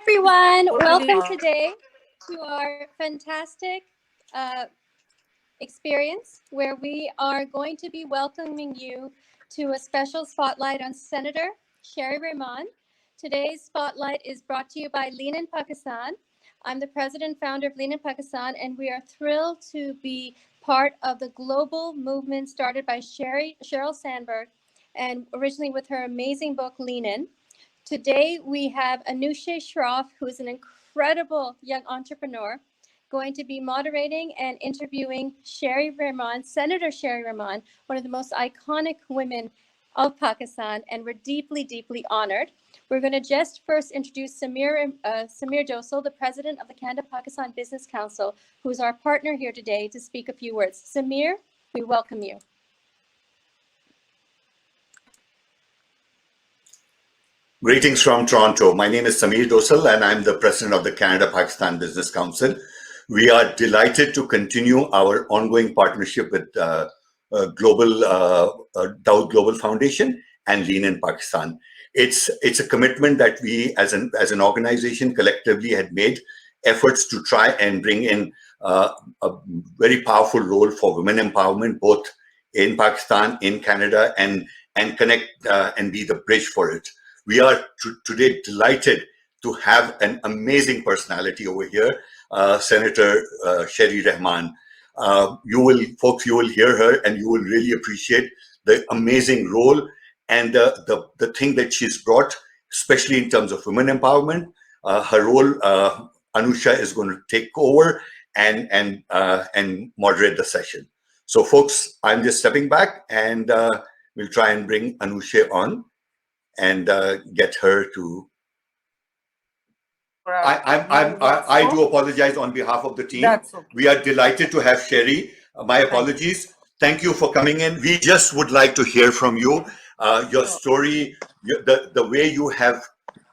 Everyone. Welcome today to our fantastic experience where we are going to be welcoming you to a special spotlight on Senator Sherry Rehman. Today's spotlight is brought to you by Lean in Pakistan. I'm the president and founder of Lean in Pakistan, and we are thrilled to be part of the global movement started by Sheryl Sandberg, and originally with her amazing book, Lean In. Today, we have Anusha Shroff, who is an incredible young entrepreneur, going to be moderating and interviewing Sherry Rehman, Senator Sherry Rehman, one of the most iconic women of Pakistan, and we're deeply, deeply honored. We're going to just first introduce Samir Dosal, the president of the Canada-Pakistan Business Council, who is our partner here today to speak a few words. Samir, we welcome you. Greetings from Toronto. My name is Samir Dosal, and I'm the president of the Canada-Pakistan Business Council. We are delighted to continue our ongoing partnership with Dow Global Foundation and Lean in Pakistan. It's a commitment that we, as an organization, collectively had made efforts to try and bring in a very powerful role for women empowerment, both in Pakistan, in Canada, and connect and be the bridge for it. We are today delighted to have an amazing personality over here, Senator Sherry Rehman. You will hear her, and you will really appreciate the amazing role and the thing that she's brought, especially in terms of women empowerment. Her role, Anusha is going to take over and moderate the session. So, folks, I'm just stepping back, and we'll try and bring Anusha on and get her to. I do apologize on behalf of the team. That's okay. We are delighted to have Sherry. My apologies. Thank you for coming in. We just would like to hear from you, your story, the way you have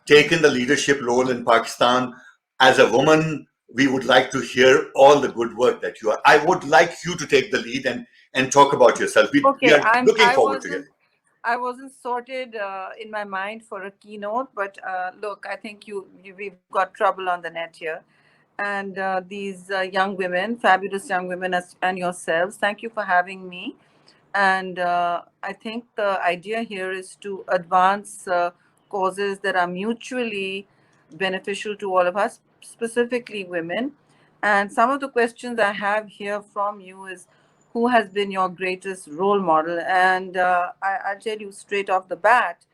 taken the leadership role in Pakistan. As a woman, we would like to hear all the good work that you are. I would like you to take the lead and talk about yourself. We are looking forward to it. I wasn't sorted in my mind for a keynote, but look, I think we've got trouble on the net here. And these young women, fabulous young women and yourselves, thank you for having me. And I think the idea here is to advance causes that are mutually beneficial to all of us, specifically women. And some of the questions I have here from you is, who has been your greatest role model? And I'll tell you straight off the bat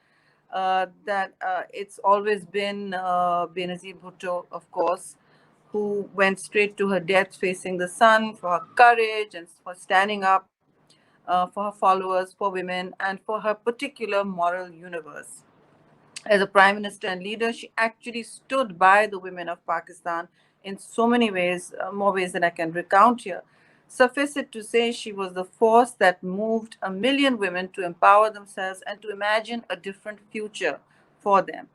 that it's always been Benazir Bhutto, of course, who went straight to her death facing the sun for her courage and for standing up for her followers, for women, and for her particular moral universe. As a prime minister and leader, she actually stood by the women of Pakistan in so many ways, more ways than I can recount here. Suffice it to say, she was the force that moved 1 million women to empower themselves and to imagine a different future for them.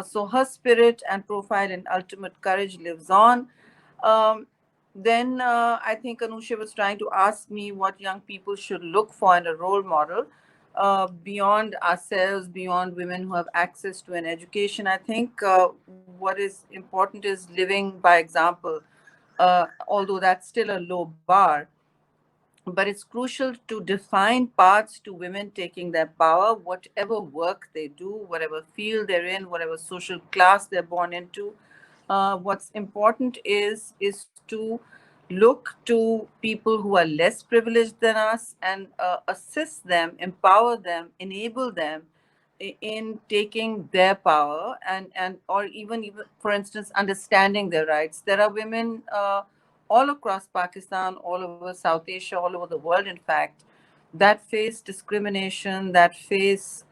So her spirit and profile and ultimate courage lives on. Then I think Anusha was trying to ask me what young people should look for in a role model. Beyond ourselves, beyond women who have access to an education, I think what is important is living by example. Although that's still a low bar, but it's crucial to define paths to women taking their power, whatever work they do, whatever field they're in, whatever social class they're born into. What's important is to look to people who are less privileged than us and assist them, empower them, enable them in taking their power and or even for instance understanding their rights. There are women all across Pakistan, all over South Asia, all over the world, in fact, that face discrimination, that face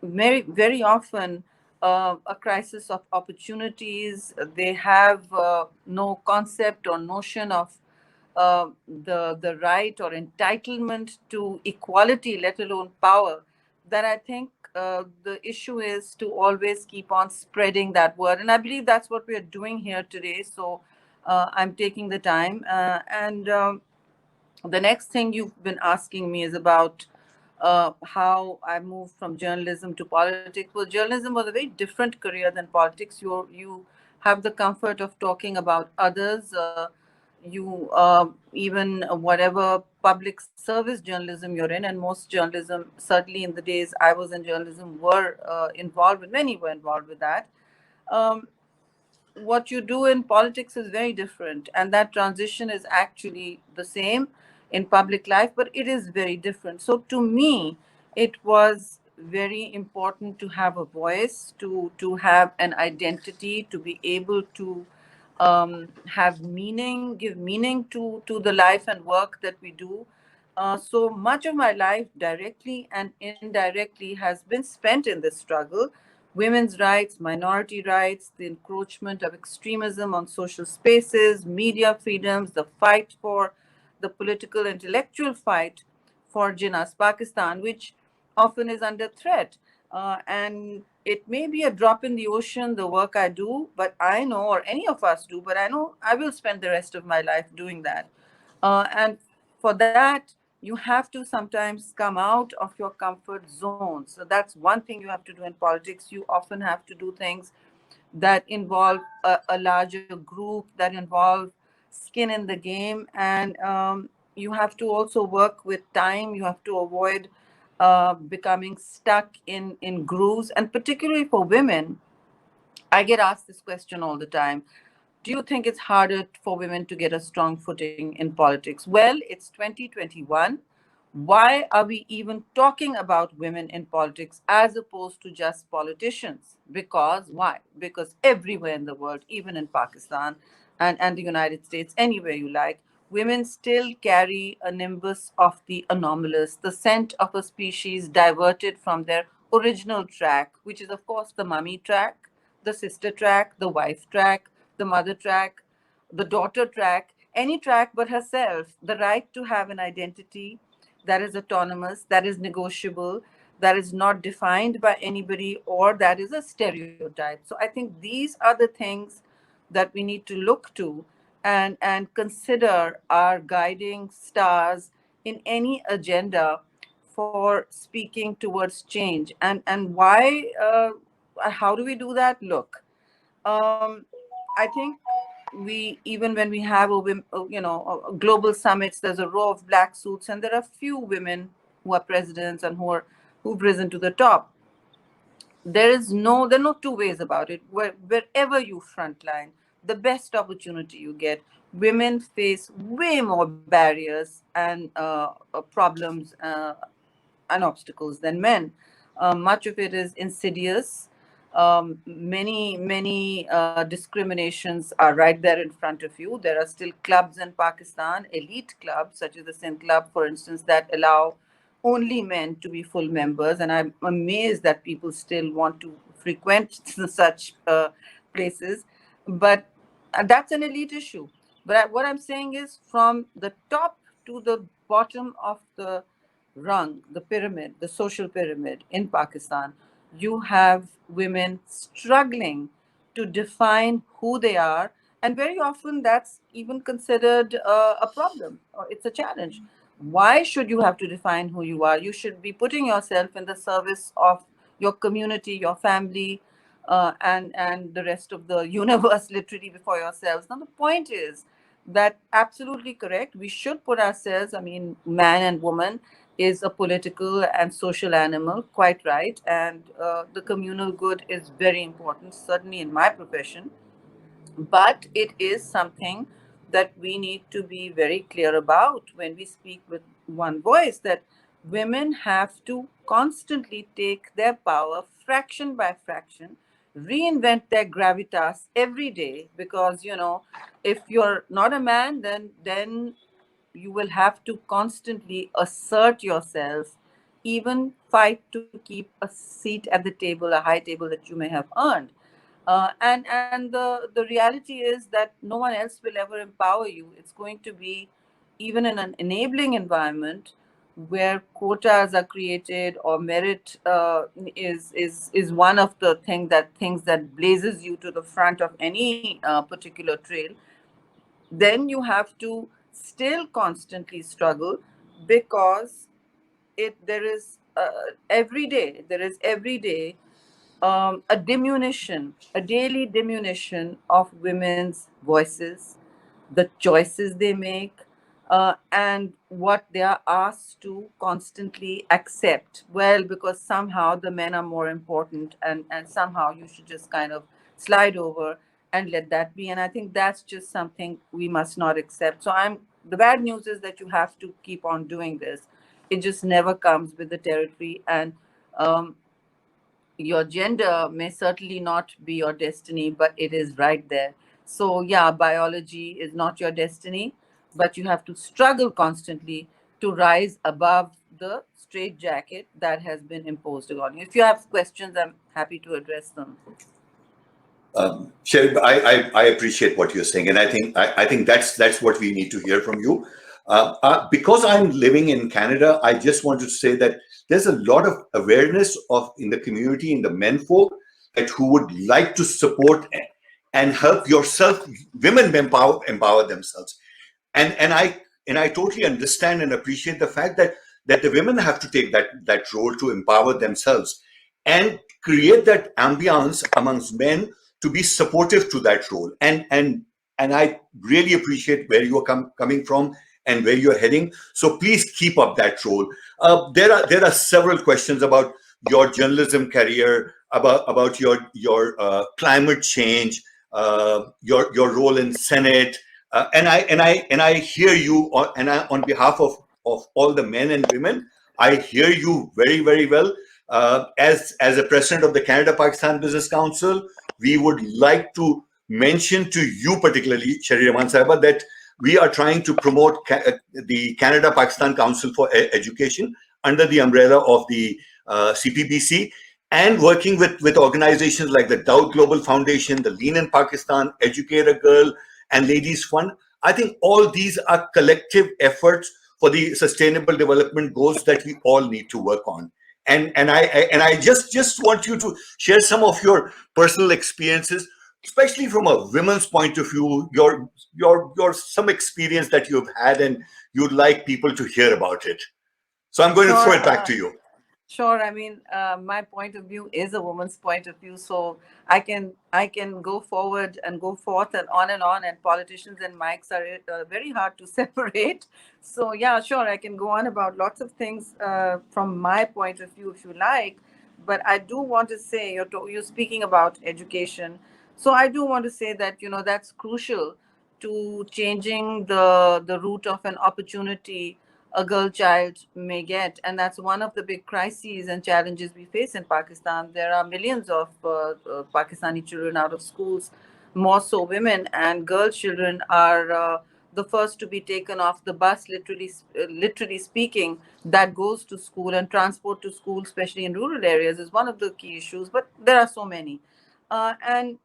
very, very often a crisis of opportunities. They have no concept or notion of the right or entitlement to equality, let alone power. That I think the issue is to always keep on spreading that word. And I believe that's what we are doing here today. So I'm taking the time. And the next thing you've been asking me is about how I moved from journalism to politics. Well, journalism was a very different career than politics. You have the comfort of talking about others. You even whatever public service journalism you're in, and most journalism, certainly in the days I was in journalism, were involved with. Many were involved with that. Um, what you do in politics is very different, and that transition is actually the same in public life, but it is very different. So to me, it was very important to have a voice, to have an identity, to be able to have meaning, give meaning to the life and work that we do. So much of my life, directly and indirectly, has been spent in this struggle. Women's rights, minority rights, the encroachment of extremism on social spaces, media freedoms, the fight for the political intellectual fight for Jinnah's Pakistan, which often is under threat. And it may be a drop in the ocean, the work I do, but I know, or any of us do, but I know I will spend the rest of my life doing that. And for that, you have to sometimes come out of your comfort zone. So that's one thing you have to do in politics. You often have to do things that involve a larger group, that involve skin in the game, and you have to also work with time. You have to avoid becoming stuck in grooves, and particularly for women, I get asked this question all the time. Do you think it's harder for women to get a strong footing in politics? Well, it's 2021. Why are we even talking about women in politics as opposed to just politicians? Because why? Because everywhere in the world, even in Pakistan and the United States, anywhere you like, women still carry a nimbus of the anomalous, the scent of a species diverted from their original track, which is, of course, the mummy track, the sister track, the wife track, the mother track, the daughter track, any track but herself, the right to have an identity that is autonomous, that is negotiable, that is not defined by anybody, or that is a stereotype. So I think these are the things that we need to look to and consider our guiding stars in any agenda for speaking towards change. And why, how do we do that? Look, um, I think we, even when we have global summits, there's a row of black suits, and there are few women who are presidents and who've risen to the top. There are no two ways about it. Wherever you frontline, the best opportunity you get, women face way more barriers and problems and obstacles than men. Much of it is insidious. Many discriminations are right there in front of you. There are still clubs in Pakistan, elite clubs, such as the Sindh Club, for instance, that allow only men to be full members. And I'm amazed that people still want to frequent such places. But that's an elite issue. But what I'm saying is, from the top to the bottom of the rung, the pyramid, the social pyramid in Pakistan, you have women struggling to define who they are. And very often that's even considered a problem, or it's a challenge. Why should you have to define who you are? You should be putting yourself in the service of your community, your family, and the rest of the universe, literally, before yourselves. Now, the point is that absolutely correct. We should put ourselves, I mean, man and woman is a political and social animal, quite right. And the communal good is very important, certainly in my profession. But it is something that we need to be very clear about when we speak with one voice, that women have to constantly take their power fraction by fraction, reinvent their gravitas every day. Because, if you're not a man, then you will have to constantly assert yourself, even fight to keep a seat at the table, a high table that you may have earned. And the reality is that no one else will ever empower you. It's going to be, even in an enabling environment where quotas are created, or merit is one of the things that blazes you to the front of any particular trail. Then you have to still constantly struggle, because there is every day, a diminution, a daily diminution of women's voices, the choices they make, and what they are asked to constantly accept. Well, because somehow the men are more important, and somehow you should just kind of slide over and let that be. And I think that's just something we must not accept. So the bad news is that you have to keep on doing this. It just never comes with the territory. And um, your gender may certainly not be your destiny, but it is right there. So, yeah, biology is not your destiny, but you have to struggle constantly to rise above the straitjacket that has been imposed on you. If you have questions, I'm happy to address them. Sherry, I appreciate what you're saying, and I think that's what we need to hear from you. Because I'm living in Canada, I just want to say that there's a lot of awareness of in the community, in the menfolk, that who would like to support and help yourself, women empower themselves, and I totally understand and appreciate the fact that the women have to take that role to empower themselves and create that ambiance amongst men to be supportive to that role. And I really appreciate where you are coming from and where you're heading. So please keep up that role. There are several questions about your journalism career, about your climate change, your role in Senate, and I hear you on behalf of all the men and women. I hear you very, very well. As a president of the Canada Pakistan Business Council, we would like to mention to you particularly, Shari Rahman Sahiba, that we are trying to promote the Canada Pakistan Council for Education under the umbrella of the CPBC, and working with organizations like the Dow Global Foundation, the Lean in Pakistan, Educate a Girl, and Ladies Fund. I think all these are collective efforts for the sustainable development goals that we all need to work on. And I just want you to share some of your personal experiences, especially from a women's point of view, your some experience that you've had and you'd like people to hear about it. So I'm going to throw Sure. it back to you. Sure. I mean, my point of view is a woman's point of view, so I can go forward and go forth and on. And politicians and mics are very hard to separate. So yeah, sure, I can go on about lots of things from my point of view, if you like. But I do want to say you're speaking about education, so I do want to say that that's crucial to changing the route of an opportunity a girl child may get. And that's one of the big crises and challenges we face in Pakistan. There are millions of Pakistani children out of schools, more so women, and girl children are the first to be taken off the bus, literally speaking, that goes to school. And transport to school, especially in rural areas, is one of the key issues, but there are so many. And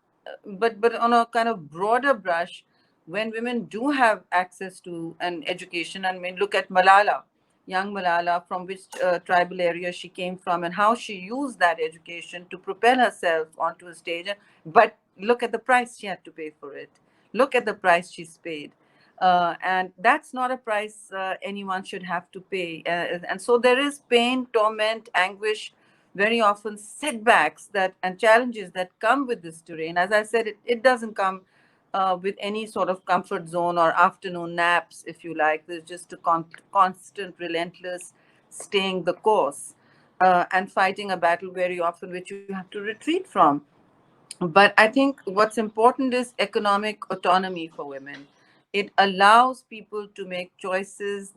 but on a kind of broader brush, when women do have access to an education, and when look at Malala, young Malala, from which tribal area she came from, and how she used that education to propel herself onto a stage. But look at the price she had to pay for it. Look at the price she's paid. And that's not a price anyone should have to pay. And so there is pain, torment, anguish, very often setbacks that and challenges that come with this terrain. As I said, it doesn't come with any sort of comfort zone or afternoon naps, if you like. There's just a constant, relentless staying the course and fighting a battle very often, which you have to retreat from. But I think what's important is economic autonomy for women. It allows people to make choices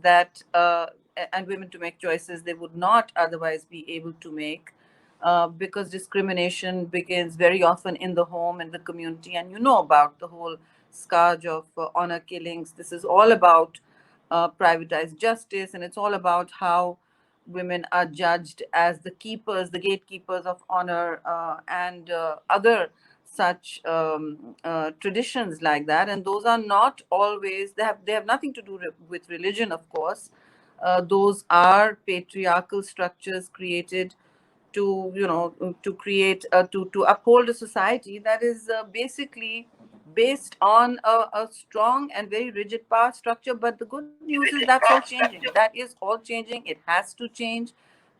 and women to make choices they would not otherwise be able to make, because discrimination begins very often in the home, in the community. And you know about the whole scourge of honor killings. This is all about privatized justice, and it's all about how women are judged as the keepers, the gatekeepers of honor, and other such traditions like that. And those are not always, they have nothing to do with religion, of course. Those are patriarchal structures created to to create to uphold a society that is basically based on a strong and very rigid power structure. But the good news is that's all changing. That is all changing. It has to change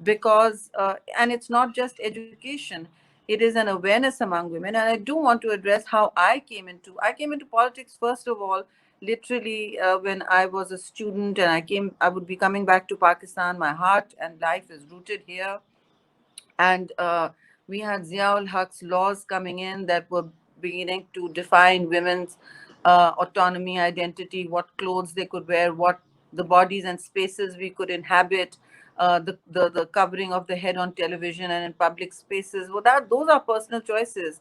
because, and it's not just education. It is an awareness among women. And I do want to address how I came into politics, first of all, literally when I was a student, and I would be coming back to Pakistan. My heart and life is rooted here, and we had Ziaul Haq's laws coming in that were beginning to define women's autonomy, identity, what clothes they could wear, what the bodies and spaces we could inhabit, the covering of the head on television and in public spaces. Well, those are personal choices,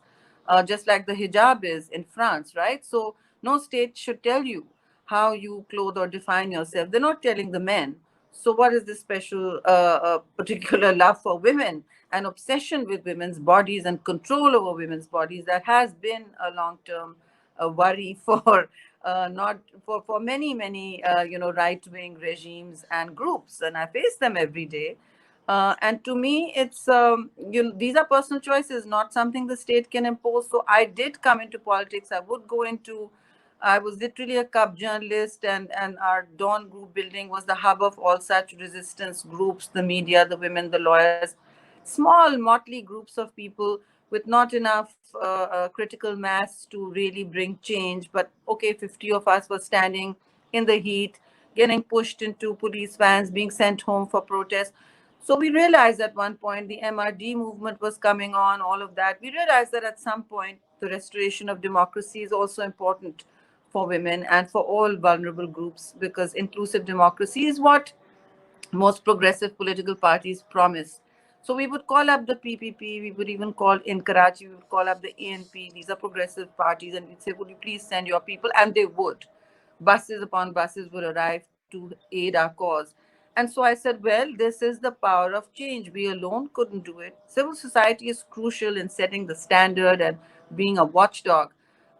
just like the hijab is in France, right? So no state should tell you how you clothe or define yourself. They're not telling the men. So what is this special, particular love for women? An obsession with women's bodies and control over women's bodies that has been a long-term worry for not for many right-wing regimes and groups, and I face them every day. And to me, it's these are personal choices, not something the state can impose. So I did come into politics. I was literally a cub journalist, and our Dawn Group building was the hub of all such resistance groups, the media, the women, the lawyers, small, motley groups of people with not enough critical mass to really bring change. But okay, 50 of us were standing in the heat, getting pushed into police vans, being sent home for protest. So we realized at one point the MRD movement was coming on, all of that. We realized that at some point the restoration of democracy is also important for women and for all vulnerable groups, because inclusive democracy is what most progressive political parties promise. So we would call up the PPP, we would even call in Karachi, we would call up the ANP, these are progressive parties, and we'd say, would you please send your people? And they would. Buses upon buses would arrive to aid our cause. And so I said, well, this is the power of change. We alone couldn't do it. Civil society is crucial in setting the standard and being a watchdog.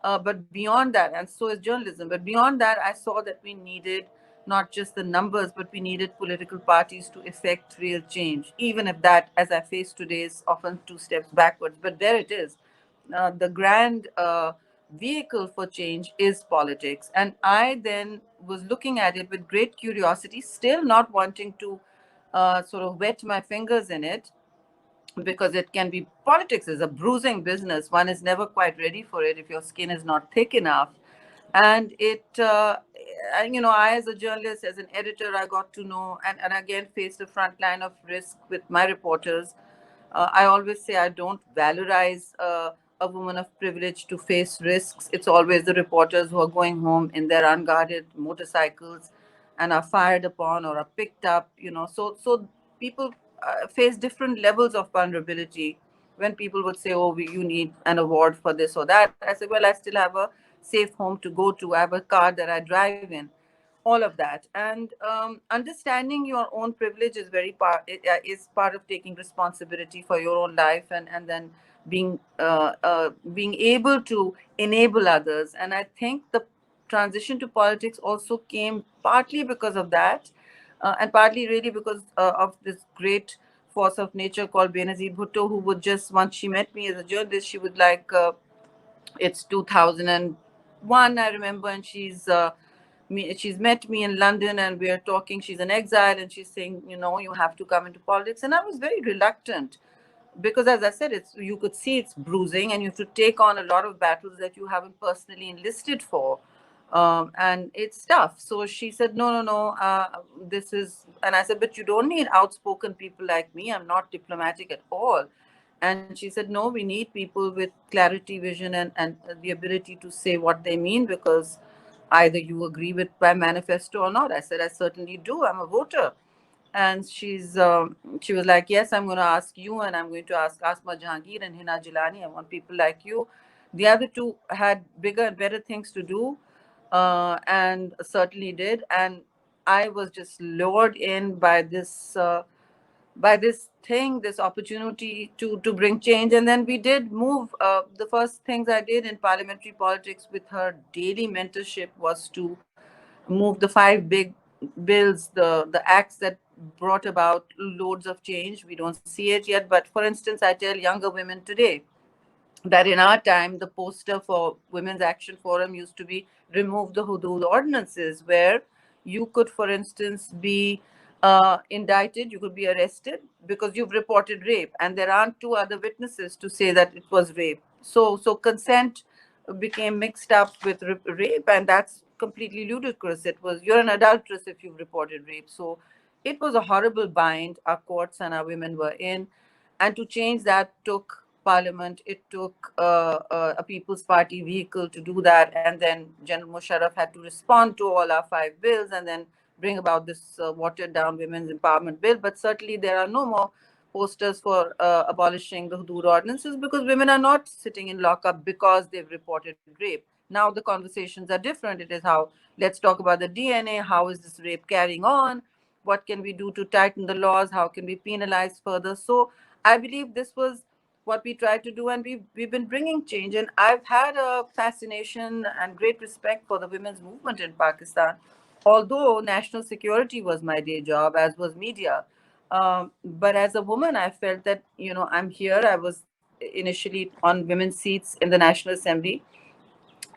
But beyond that, and so is journalism, but beyond that, I saw that we needed not just the numbers, but we needed political parties to effect real change, even if that, as I face today, is often two steps backwards. But there it is. The grand vehicle for change is politics. And I then was looking at it with great curiosity, still not wanting to sort of wet my fingers in it, because it can be, politics is a bruising business. One is never quite ready for it if your skin is not thick enough. And I, as a journalist, as an editor, I got to know, and again faced the front line of risk with my reporters. I always say I don't valorize a woman of privilege to face risks. It's always the reporters who are going home in their unguarded motorcycles and are fired upon or are picked up. So people face different levels of vulnerability. When people would say, "Oh, you need an award for this or that," I say, "Well, I still have a safe home to go to. I have a car that I drive in." All of that, and understanding your own privilege is is part of taking responsibility for your own life, and then being able to enable others. And I think the transition to politics also came partly because of that, and partly really because of this great force of nature called Benazir Bhutto, who would just, once she met me as a journalist, she would like, it's 2001, I remember, and she's met me in London, and we are talking. She's an exile, and she's saying, you have to come into politics. And I was very reluctant, because, as I said, you could see it's bruising, and you have to take on a lot of battles that you haven't personally enlisted for, and it's tough. So she said, no, no, no, this is, and I said, but you don't need outspoken people like me. I'm not diplomatic at all. And she said, no, we need people with clarity, vision, and the ability to say what they mean, because either you agree with my manifesto or not. I said, I certainly do. I'm a voter. And she was like, yes, I'm going to ask you, and I'm going to ask Asma Jahangir and Hina Jilani. I want people like you. The other two had bigger and better things to do, and certainly did. And I was just lured in by this thing, this opportunity to bring change. And then we did move. The first things I did in parliamentary politics with her daily mentorship was to move the 5 big bills, the acts that brought about loads of change. We don't see it yet, but for instance, I tell younger women today, that in our time, the poster for Women's Action Forum used to be remove the Hudud ordinances, where you could, for instance, be indicted, you could be arrested because you've reported rape, and there aren't two other witnesses to say that it was rape. So consent became mixed up with rape, and that's completely ludicrous. It was, you're an adulteress if you've reported rape. So it was a horrible bind our courts and our women were in, and to change that took parliament. It took a People's Party vehicle to do that, and then General Musharraf had to respond to all our five bills and then bring about this watered down women's empowerment bill. But certainly there are no more posters for abolishing the Hudud ordinances, because women are not sitting in lockup because they've reported rape. Now the conversations are different. It is how, let's talk about the DNA. How is this rape carrying on? What can we do to tighten the laws? How can we penalize further? So I believe this was what we tried to do, and we've been bringing change. And I've had a fascination and great respect for the women's movement in Pakistan, although national security was my day job, as was media. But as a woman, I felt that, I'm here. I was initially on women's seats in the National Assembly,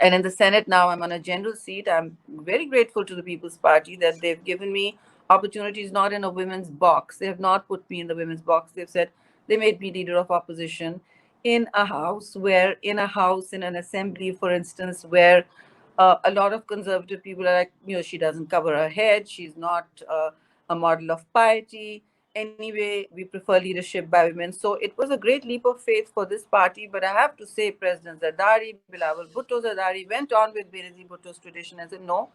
and in the Senate now I'm on a general seat. I'm very grateful to the People's Party that they've given me opportunities not in a women's box. They have not put me in the women's box. They've said they made me leader of opposition in a house where, in an assembly, for instance, where a lot of conservative people are like, she doesn't cover her head. She's not a model of piety. Anyway, we prefer leadership by women. So it was a great leap of faith for this party. But I have to say, President Zardari, Bilawal Bhutto Zardari, went on with Benazir Bhutto's tradition and said, no,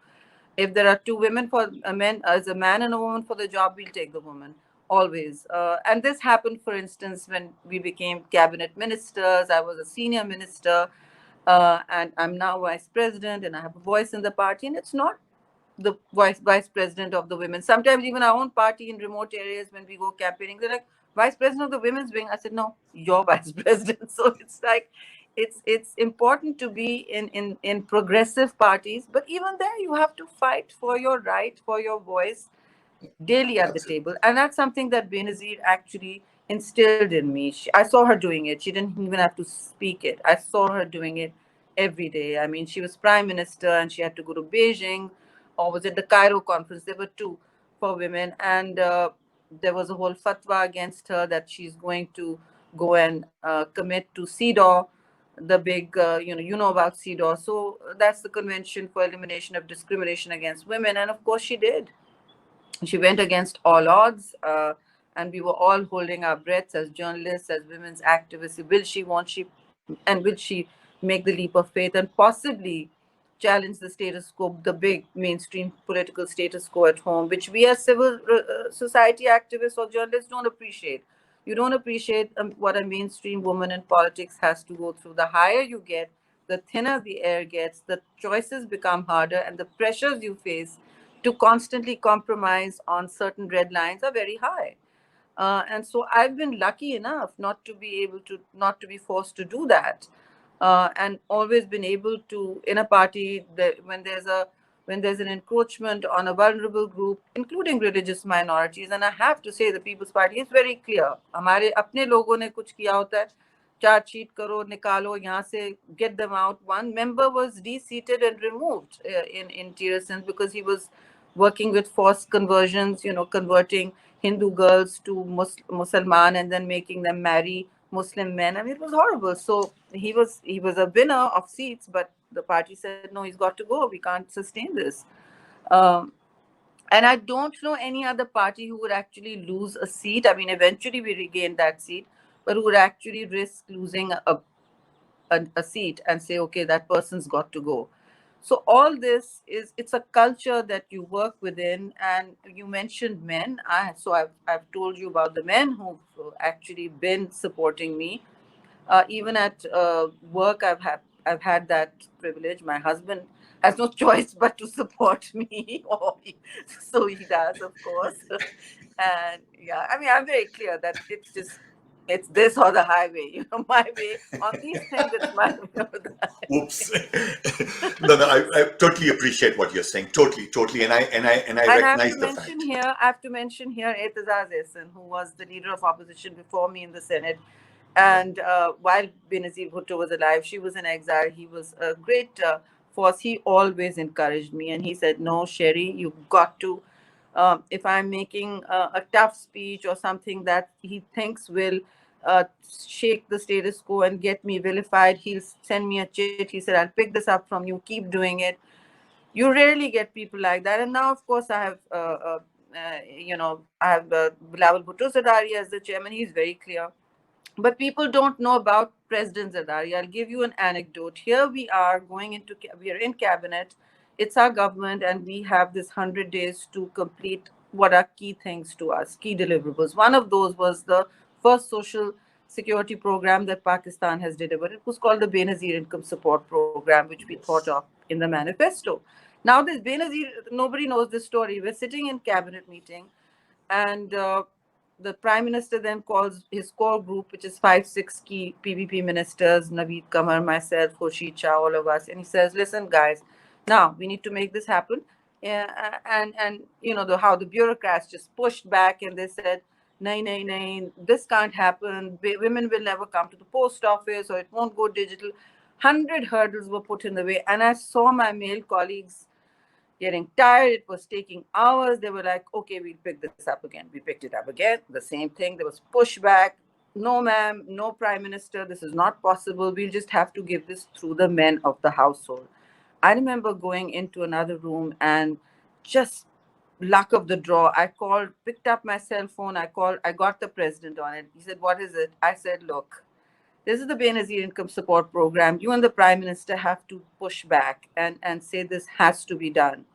if there are two women for a man, as a man and a woman for the job, we'll take the woman always. And this happened, for instance, when we became cabinet ministers. I was a senior minister, and I'm now vice president, and I have a voice in the party. And it's not the vice president of the women. Sometimes even our own party in remote areas, when we go campaigning, they're like, vice president of the women's wing. I said, no, you're vice president. So it's like, it's important to be in progressive parties, but even there you have to fight for your right, for your voice daily at the table. And that's something that Benazir actually instilled in me. I saw her doing it. She didn't even have to speak it. I saw her doing it every day. I mean, she was prime minister and she had to go to Beijing, or was it the Cairo conference? There were two for women. And there was a whole fatwa against her that she's going to go and commit to CEDAW, the big, about CEDAW. So that's the Convention for Elimination of Discrimination Against Women. And of course she did. She went against all odds, and we were all holding our breaths as journalists, as women's activists. Will she, won't she, and will she make the leap of faith and possibly challenge the status quo, the big mainstream political status quo at home, which we as civil society activists or journalists don't appreciate. You don't appreciate what a mainstream woman in politics has to go through. The higher you get, the thinner the air gets, the choices become harder, and the pressures you face to constantly compromise on certain red lines are very high. And so I've been lucky enough not to be forced to do that, and always been able to, in a party, that when there's an encroachment on a vulnerable group, including religious minorities. And I have to say, the People's Party is very clear. हमारे अपने लोगों ने कुछ किया होता है, charge sheet करो, निकालो यहाँ से, get them out. One member was de-seated and removed in Tirasan because he was working with forced conversions, converting Hindu girls to Musliman and then making them marry Muslim men. I mean, it was horrible. So he was a winner of seats, but the party said, no, he's got to go. We can't sustain this. Um, and I don't know any other party who would actually lose a seat. I mean, eventually we regained that seat, but who would actually risk losing a seat and say, okay, that person's got to go. So all this it's a culture that you work within. And you mentioned men. I've told you about the men who've actually been supporting me. Even at work, I've had that privilege. My husband has no choice but to support me, so he does, of course. And yeah, I mean, I'm very clear that it's this or the highway. My way on these things. It's my way or the highway. Oops. No, I totally appreciate what you're saying. Totally, and I And I have recognize to the mention fact. here, Etizaz Ehsan, who was the leader of opposition before me in the Senate. And while Benazir Bhutto was alive, she was in exile. He was a great force. He always encouraged me, and he said, "No, Sherry, you've got to. If I'm making a tough speech or something that he thinks will shake the status quo and get me vilified, he'll send me a chit. He said, I'll pick this up from you. Keep doing it." You rarely get people like that. And now, of course, I have, I have Bilawal Bhutto Zardari as the chairman. He's very clear, but people don't know about President Zardari. I'll give you an anecdote. Here we are we are in cabinet. It's our government, and we have this 100 days to complete what are key things to us, key deliverables. One of those was the first social security program that Pakistan has delivered. It was called the Benazir Income Support Program, which we thought of in the manifesto. Now, this Benazir, nobody knows this story. We're sitting in cabinet meeting, and the prime minister then calls his core group, which is 5, 6 key PVP ministers, Naveed Kamar, myself, Khurshid Shah, all of us, and he says, "Listen, guys, now we need to make this happen." And how the bureaucrats just pushed back and they said, "Nahin, nahin, nahin, this can't happen. Women will never come to the post office, or it won't go digital." 100 hurdles were put in the way, and I saw my male colleagues getting tired. It was taking hours. They were like, "Okay, we'll pick this up again." We picked it up again. The same thing. There was pushback. "No, ma'am, no, prime minister, this is not possible. We'll just have to give this through the men of the household." I remember going into another room and just luck of the draw. I called, picked up my cell phone. I got the president on it. He said, "What is it?" I said, "Look, this is the Benazir Income Support Program. You and the prime minister have to push back and say this has to be done.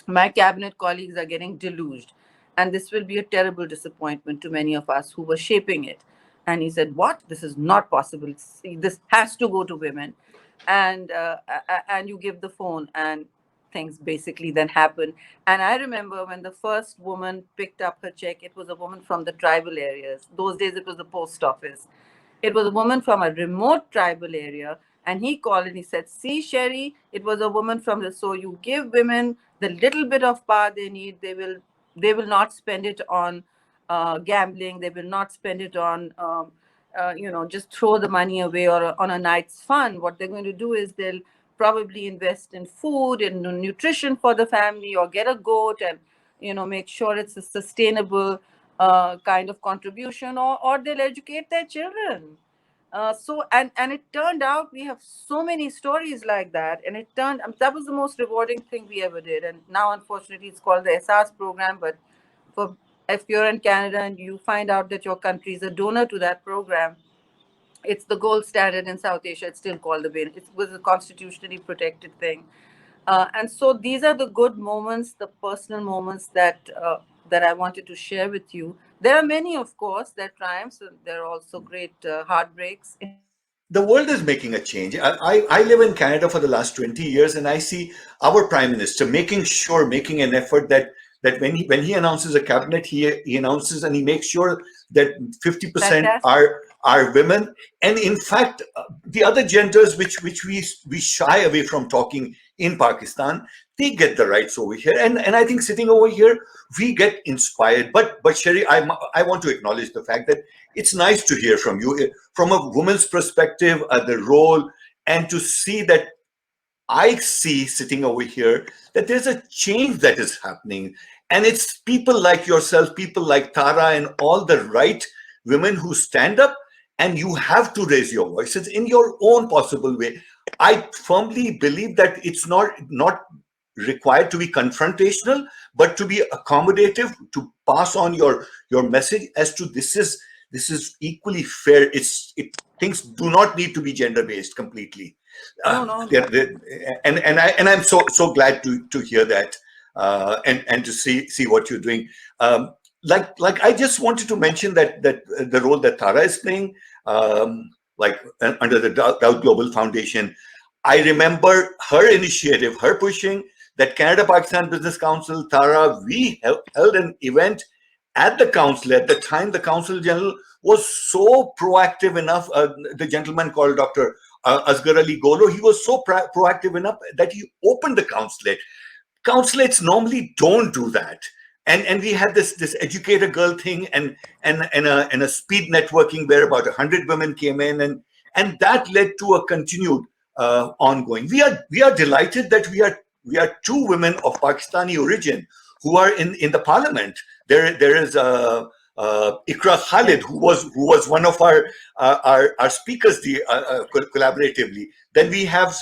My cabinet colleagues are getting deluged, and this will be a terrible disappointment to many of us who were shaping it." And he said, "What? This is not possible. This has to go to women." And you give the phone, and things basically then happen. And I remember when the first woman picked up her check, it was a woman from the tribal areas. Those days it was the post office. It was a woman from a remote tribal area. And he called and he said, "See, Sherry, it was a woman from the." So you give women the little bit of power they need. They will not spend it on gambling. They will not spend it on just throw the money away or on a night's fun. What they're going to do is they'll probably invest in food and nutrition for the family, or get a goat and make sure it's a sustainable kind of contribution, or they'll educate their children. And it turned out we have so many stories like that, and that was the most rewarding thing we ever did. And now, unfortunately, it's called the SRS program. But for if you're in Canada and you find out that your country is a donor to that program, it's the gold standard in South Asia. It's still called the BIN. It was a constitutionally protected thing. And so these are the good moments, the personal moments that I wanted to share with you. There are many, of course, there are triumphs, and there are also great heartbreaks. The world is making a change. I live in Canada for the last 20 years, and I see our prime minister making an effort that when he announces a cabinet, he announces and he makes sure that 50% Fantastic. are women. And in fact, the other genders which we shy away from talking in Pakistan, they get the rights over here. And I think sitting over here, we get inspired. But Sherry, I want to acknowledge the fact that it's nice to hear from you from a woman's perspective, the role, and to see that I see sitting over here that there's a change that is happening. And it's people like yourself, people like Tara, and all the right women who stand up, and you have to raise your voices in your own possible way. I firmly believe that it's not required to be confrontational, but to be accommodative, to pass on your message as to this is equally fair. Things do not need to be gender based completely. No, no, And I'm so glad to hear that, and to see what you're doing. Like I just wanted to mention that the role that Tara is playing, like under the Dow Global Foundation. I remember her initiative, her pushing that Canada Pakistan Business Council, Tara, we held an event at the council. At the time, the Council General was so proactive enough. The gentleman called Dr. Asghar Ali Golo, he was so proactive enough that he opened the consulate. Consulates normally don't do that. and we had this educator girl thing, and a speed networking where about 100 women came in, and that led to a continued ongoing. We are delighted that we are two women of Pakistani origin who are in the parliament. There is Ikra Khalid, who was one of our speakers collaboratively. Then we have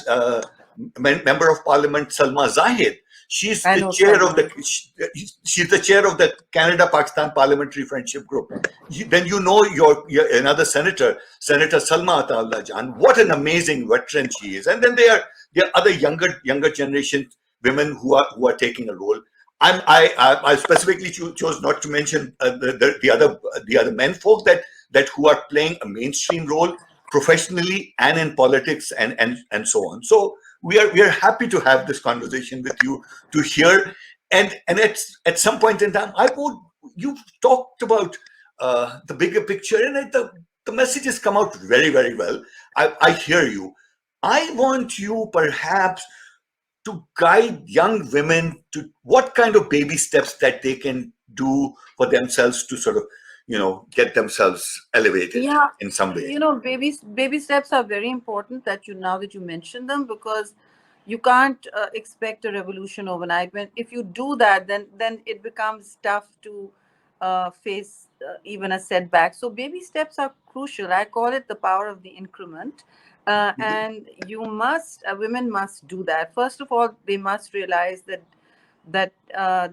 member of parliament Salma Zahid. She's I the know chair of Salman. she's the chair of the Canada Pakistan Parliamentary Friendship Group. Then you know your another Senator Salma Atallah Jan. What an amazing veteran she is. And then there are other younger generation women who are taking a role. I specifically chose not to mention the other men folk that who are playing a mainstream role professionally and in politics and so on. So we are happy to have this conversation with you, to hear, and at some point in time, you've talked about the bigger picture, and the messages come out very, very well. I hear you. I want you perhaps to guide young women to what kind of baby steps that they can do for themselves to sort of, get themselves elevated Yeah, in some way. baby steps are very important that now that you mention them, because you can't expect a revolution overnight. When if you do that, then it becomes tough to face even a setback. So baby steps are crucial. I call it the power of the increment. And women must do that. First of all, they must realize that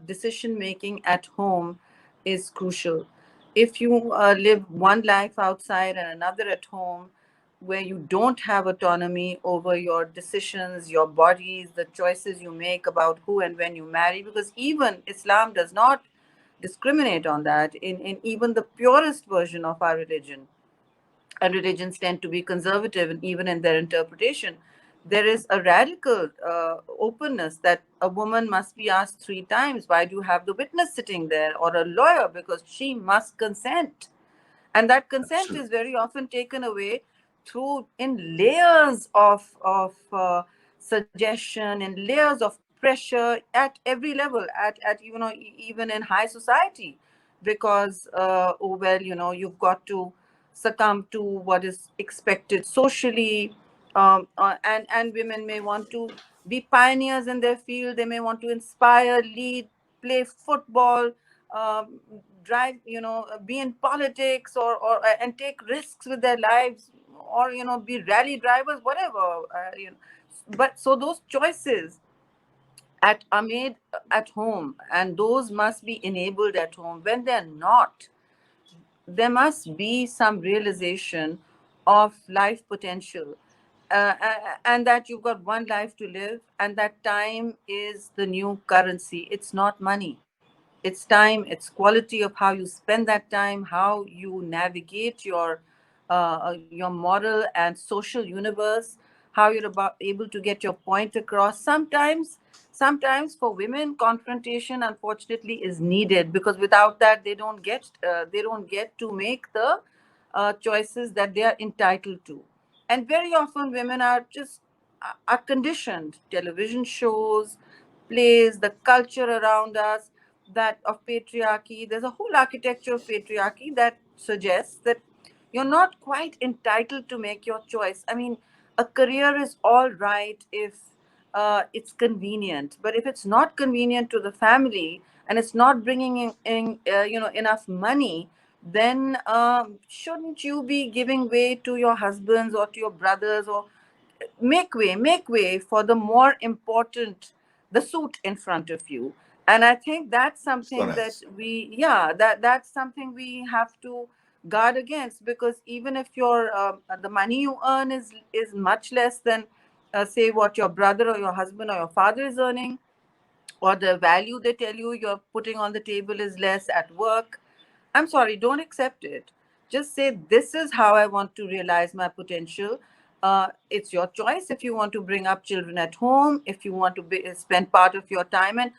decision making at home is crucial. If you live one life outside and another at home, where you don't have autonomy over your decisions, your bodies, the choices you make about who and when you marry, because even Islam does not discriminate on that in even the purest version of our religion. And religions tend to be conservative, and even in their interpretation, there is a radical openness that a woman must be asked 3 times, why do you have the witness sitting there, or a lawyer, because she must consent. And that consent is Absolutely. very often taken away through in layers of suggestion, and layers of pressure at every level, at even in high society, because oh well, you've got to succumb to what is expected socially. And women may want to be pioneers in their field. They may want to inspire, lead, play football, um, drive, be in politics, or and take risks with their lives, or be rally drivers, whatever. But so those choices are made at home, and those must be enabled at home. When they're not, there must be some realization of life potential, and that you've got one life to live, and that time is the new currency. It's not money, it's time, it's quality of how you spend that time, how you navigate your moral and social universe, how you're able to get your point across. Sometimes for women, confrontation unfortunately is needed, because without that they don't get to make the choices that they are entitled to. And very often women are conditioned. Television shows, plays, the culture around us, that of patriarchy. There's a whole architecture of patriarchy that suggests that you're not quite entitled to make your choice. I mean, a career is all right if it's convenient, but if it's not convenient to the family, and it's not bringing in enough money, then shouldn't you be giving way to your husbands or to your brothers, or make way for the more important, the suit in front of you. And I think that's So something that nice. that's something we have to guard against, because even if the money you earn is much less than say what your brother or your husband or your father is earning, or the value they tell you you're putting on the table is less at work, I'm sorry, don't accept it. Just say, this is how I want to realize my potential. It's your choice if you want to bring up children at home, if you want to spend part of your time and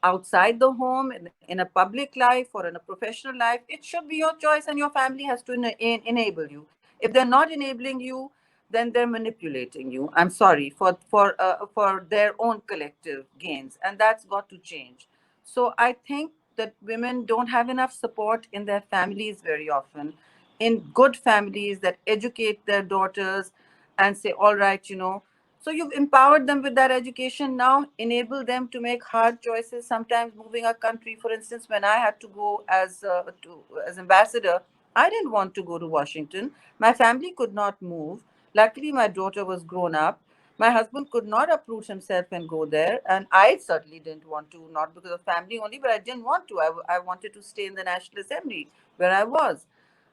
outside the home, in a public life or in a professional life. It should be your choice, and your family has to enable you. If they're not enabling you, then they're manipulating you. I'm sorry, for their own collective gains, and that's got to change. So I think that women don't have enough support in their families very often, in good families that educate their daughters and say, all right, so you've empowered them with that education. Now enable them to make hard choices, sometimes moving a country. For instance, when I had to go as ambassador, I didn't want to go to Washington. My family could not move. Luckily, my daughter was grown up. My husband could not uproot himself and go there, and I certainly didn't want to, not because of family only, but I didn't want to. I wanted to stay in the National Assembly where I was.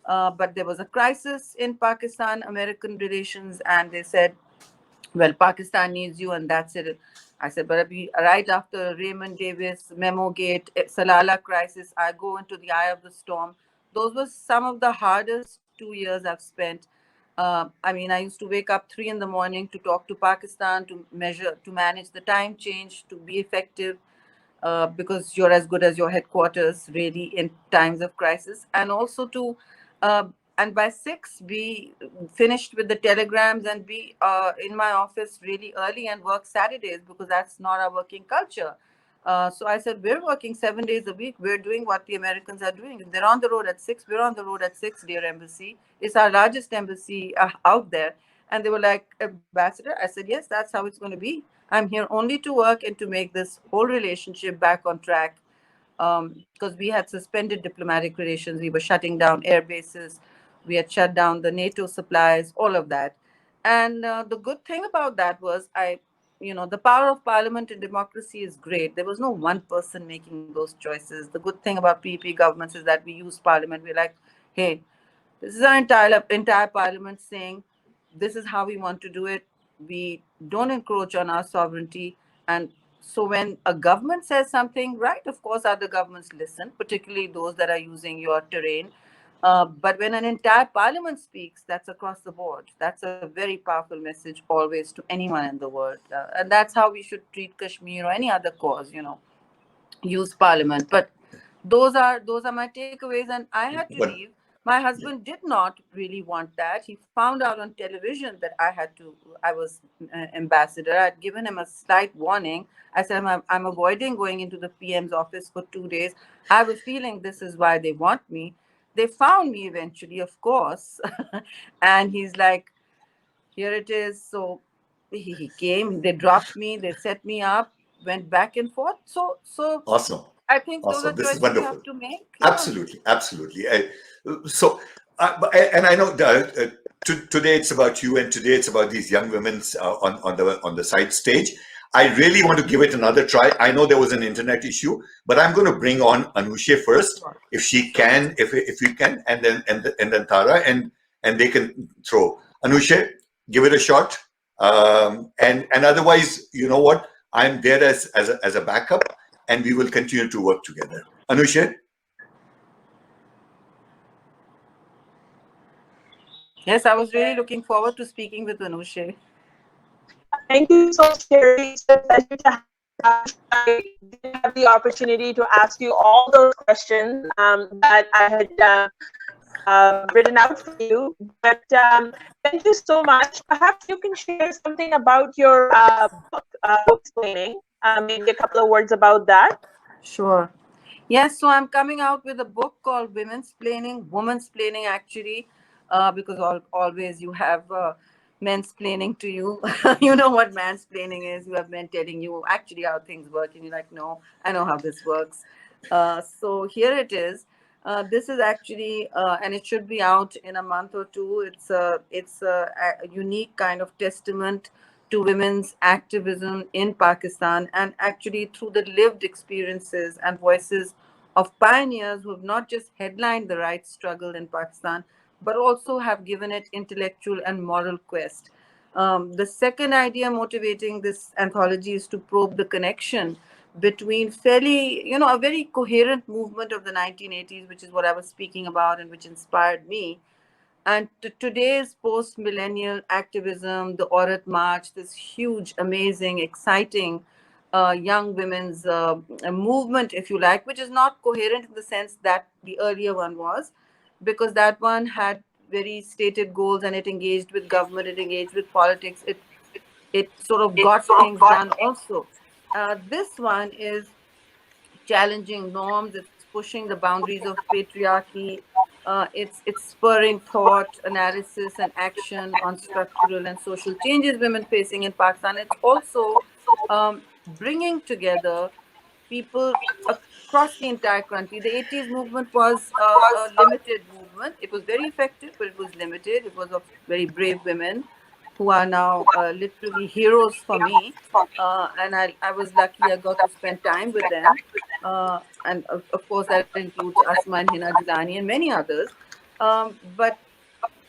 But there was a crisis in Pakistan American relations, and they said, well, Pakistan needs you, and that's it. I said, but right after Raymond Davis, Memo Gate, Salala crisis, I go into the eye of the storm. Those were some of the hardest 2 years I've spent. I mean, I used to wake up 3 in the morning to talk to Pakistan, to manage the time change, to be effective, because you're as good as your headquarters, really, in times of crisis. And also uh, and by 6, be finished with the telegrams and be in my office really early and work Saturdays, because that's not our working culture. So I said, we're working 7 days a week. We're doing what the Americans are doing. If they're on the road at 6, we're on the road at 6, dear embassy. It's our largest embassy out there. And they were like, Ambassador? I said, yes, that's how it's going to be. I'm here only to work and to make this whole relationship back on track. Because we had suspended diplomatic relations. We were shutting down air bases. We had shut down the NATO supplies, all of that. And the good thing about that was, the power of parliament in democracy is great. There was no one person making those choices. The good thing about PEP governments is that we use parliament. We're like, hey, this is our entire parliament saying, this is how we want to do it. We don't encroach on our sovereignty. And so when a government says something, right, of course, other governments listen, particularly those that are using your terrain. But when an entire parliament speaks, that's across the board. That's a very powerful message always to anyone in the world. And that's how we should treat Kashmir or any other cause, use parliament. But those are my takeaways, and I had to But leave. My husband did not really want that. He found out on television that I was ambassador. I'd given him a slight warning. I said, I'm avoiding going into the PM's office for 2 days. I have a feeling this is why they want me. They found me eventually, of course. And he's like, here it is. So he came, they dropped me, they set me up, went back and forth. So awesome. I think those are Awesome. This is choices you wonderful. have to make. Yeah. Absolutely. Absolutely. So, and I know today it's about you, and today it's about these young women on the side stage. I really want to give it another try. I know there was an internet issue, but I'm going to bring on Anushe first, Sure. if she Sure. can, if you can, and then Tara, and they can throw. Anushe, give it a shot. And otherwise, you know what? I'm there as a backup, and we will continue to work together. Anushe? Yes, I was really looking forward to speaking with Anushe. Thank you so much, Sherry. It's a pleasure to have you. I didn't have the opportunity to ask you all those questions that I had written out for you. But thank you so much. Perhaps you can share something about your book, explaining, maybe a couple of words about that. Sure. Yes, so I'm coming out with a book called Women's Planning, actually, because always you have mansplaining to you. You know what mansplaining is. You have men telling you actually how things work, and you're like, no, I know how this works. So here it is. This is actually, and it should be out in a month or two. It's a unique kind of testament to women's activism in Pakistan, and actually through the lived experiences and voices of pioneers who have not just headlined the rights struggle in Pakistan, but also have given it intellectual and moral quest. The second idea motivating this anthology is to probe the connection between a very coherent movement of the 1980s, which is what I was speaking about and which inspired me, and today's post-millennial activism, the Aurat March, this huge, amazing, exciting young women's movement, if you like, which is not coherent in the sense that the earlier one was, because that one had very stated goals and it engaged with government, it engaged with politics, it sort of got things done also. This one is challenging norms, it's pushing the boundaries of patriarchy. It's spurring thought, analysis, and action on structural and social changes women facing in Pakistan. It's also bringing together people across the entire country. The 80s movement was a limited movement. It was very effective, but it was limited. It was of very brave women who are now literally heroes for me. And I was lucky I got to spend time with them. And of course, that includes Asma and Hina Jilani and many others. But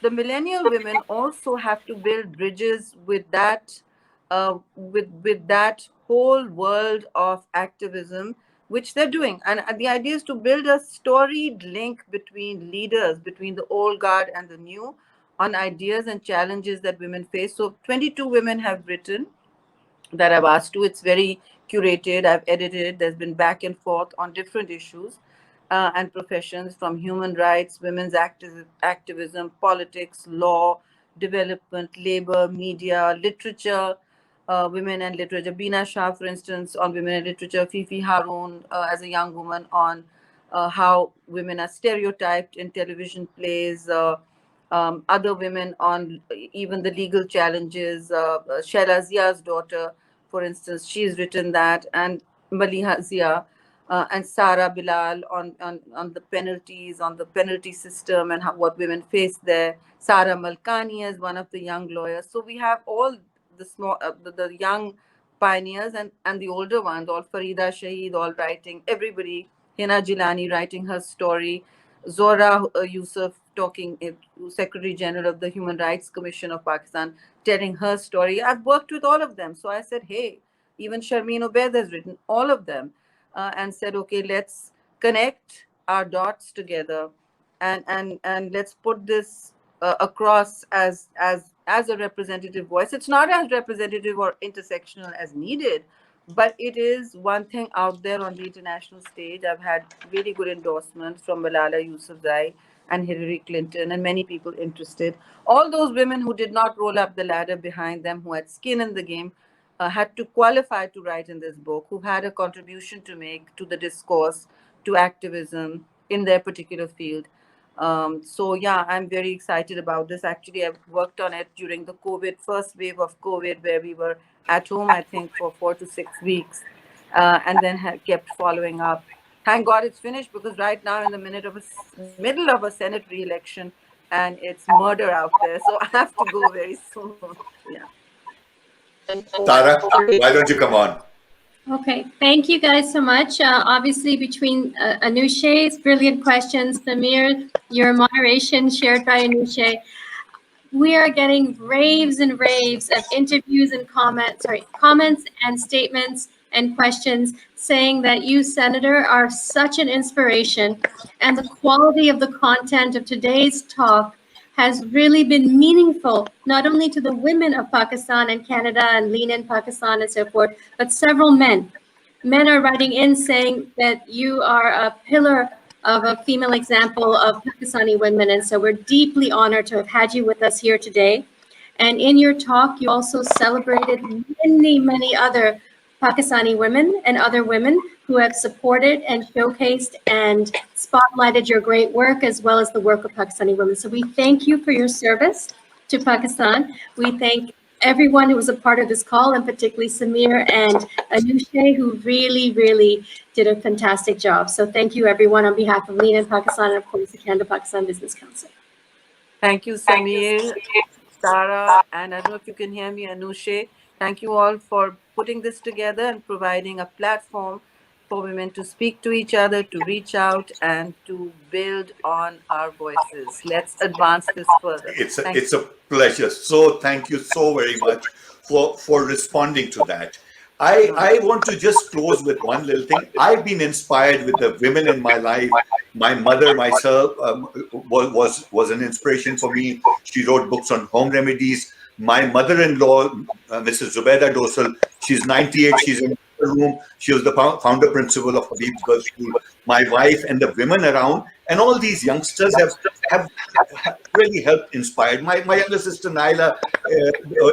the millennial women also have to build bridges with that with that whole world of activism which they're doing, and the idea is to build a storied link between leaders, between the old guard and the new, on ideas and challenges that women face. So 22 women have written that I've asked to. It's very curated. I've edited. There's been back and forth on different issues and professions, from human rights, women's activism, politics, law, development, labor, media, literature, women and literature. Bina Shah, for instance, on women and literature. Fifi Harun, as a young woman, on how women are stereotyped in television plays. Other women on even the legal challenges. Shaila Zia's daughter, for instance, she's written that, and Maliha Zia and Sara Bilal on the penalties, on the penalty system and how, what women face there. Sara Malkani is one of the young lawyers. So we have all the small, the young pioneers and the older ones, all Farida Shaheed, all writing, everybody, Hina Jilani writing her story, Zora Yusuf talking, Secretary General of the Human Rights Commission of Pakistan, telling her story. I've worked with all of them. So I said, hey, even Sharmeen Obaid has written, all of them, and said, okay, let's connect our dots together and let's put this across as a representative voice. It's not as representative or intersectional as needed, but it is one thing out there on the international stage. I've had really good endorsements from Malala Yousafzai and Hillary Clinton and many people interested. All those women who did not roll up the ladder behind them, who had skin in the game, had to qualify to write in this book, who had a contribution to make to the discourse, to activism in their particular field. So yeah, I'm very excited about this. Actually, I've worked on it during the first wave of COVID, where we were at home, I think, for 4 to 6 weeks, and then kept following up. Thank God it's finished, because right now in the middle of a Senate re-election, and it's murder out there. So I have to go very soon. Yeah. Tara, why don't you come on? Okay, thank you guys so much. Obviously, between Anushe's brilliant questions, Samir, your moderation shared by Anushe, we are getting raves and raves of interviews and comments and statements and questions saying that you, Senator, are such an inspiration, and the quality of the content of today's talk has really been meaningful, not only to the women of Pakistan and Canada and Lean in Pakistan and so forth, but several men. Men are writing in saying that you are a pillar of a female example of Pakistani women. And so we're deeply honored to have had you with us here today. And in your talk, you also celebrated many, many other Pakistani women and other women who have supported and showcased and spotlighted your great work, as well as the work of Pakistani women. So we thank you for your service to Pakistan. We thank everyone who was a part of this call, and particularly Samir and Anushe, who really, really did a fantastic job. So thank you, everyone, on behalf of Lean in Pakistan and, of course, the Canada Pakistan Business Council. Thank you, Samir, Sarah, and I don't know if you can hear me, Anushe. Thank you all for putting this together and providing a platform for women to speak to each other, to reach out, and to build on our voices. Let's advance this further. It's a pleasure. So thank you so very much for responding to that. I want to just close with one little thing. I've been inspired with the women in my life. My mother, myself, was an inspiration for me. She wrote books on home remedies. My mother-in-law, Mrs. Zubaida Dosal, she's 98. She's in the room. She was the founder principal of Habib's Girls School. My wife and the women around, and all these youngsters have really helped inspire. My younger sister Naila,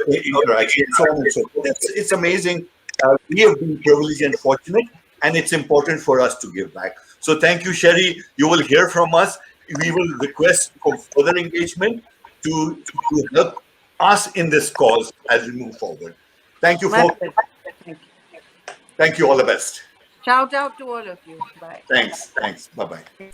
interaction, so on and so forth. It's amazing. We have been privileged and fortunate, and it's important for us to give back. So thank you, Sherry. You will hear from us. We will request for further engagement to help us in this cause as we move forward. Thank you, My folks. pleasure. Thank you. Thank you. All the best. Shout out to all of you. Bye. Thanks. Thanks. Bye-bye.